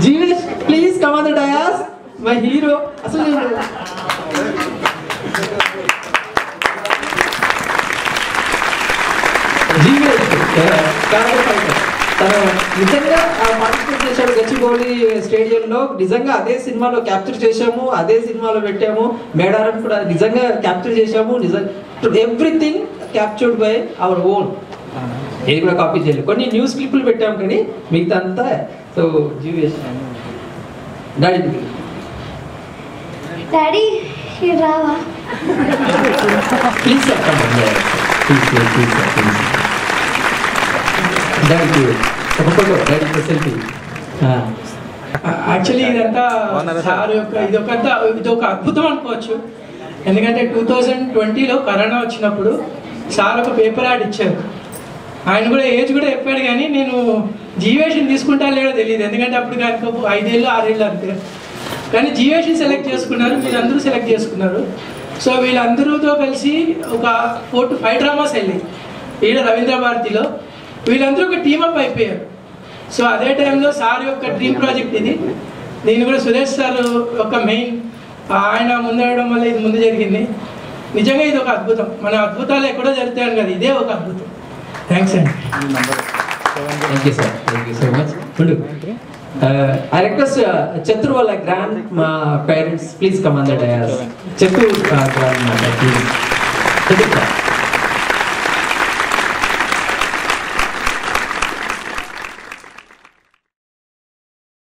జీవేష్ please come on the dais my hero. అసలు జీవేష్ తను నిజంగా పార్టిసిపేట్ చేశాడు గచ్చిబౌలి స్టేడియంలో. నిజంగా అదే సినిమాలో క్యాప్చర్ చేశాము, అదే సినిమాలో పెట్టాము. మేడారం కూడా నిజంగా క్యాప్చర్ చేశాము. నిజంగా everything captured by our own. ఏది కూడా కాపీ చేయలేదు. కొన్ని న్యూస్ క్లిప్లు పెట్టాము కానీ మిగతా అంతా. సో జీవేష్ డాడీ రావా ప్లీజ్ సార్ ప్లీజ్ డాడీ ఒక ఫోటో డాడీ సెల్ఫీ. యాక్చువల్లీ ఇదంతా సార్ యొక్క ఇదొక అద్భుతం అనుకోవచ్చు. ఎందుకంటే 2020లో కరోనా వచ్చినప్పుడు సార్ ఒక పేపర్ యాడ్ ఇచ్చారు. ఆయన కూడా ఏజ్ కూడా చెప్పాడు కానీ నేను జీవేషన్ తీసుకుంటా లేదో తెలియదు. ఎందుకంటే అప్పుడు కనుక 5 ఏళ్ళు 6 ఏళ్ళు అంతే. కానీ జీవేషన్ సెలెక్ట్ చేసుకున్నారు, వీళ్ళందరూ సెలెక్ట్ చేసుకున్నారు. సో వీళ్ళందరూతో కలిసి ఒక 4 to 5 డ్రామాస్ వెళ్ళాయి ఈడ రవీంద్ర భారతిలో. వీళ్ళందరూ ఒక టీమప్ అయిపోయారు. సో అదే టైంలో సార్ యొక్క డ్రీమ్ ప్రాజెక్ట్ ఇది. దీన్ని కూడా సురేష్ సార్ ఒక మెయిన్ ఆయన ముందడం వల్ల ఇది ముందు జరిగింది. నిజంగా ఇది ఒక అద్భుతం. మన అద్భుతాలు ఎక్కడో జరుగుతాయని కదా, ఇదే ఒక అద్భుతం. థ్యాంక్స్ అండి. Thank you sir, thank you so much. I request Chatru wala grand parents please come on the dais. Chatru grandmother please.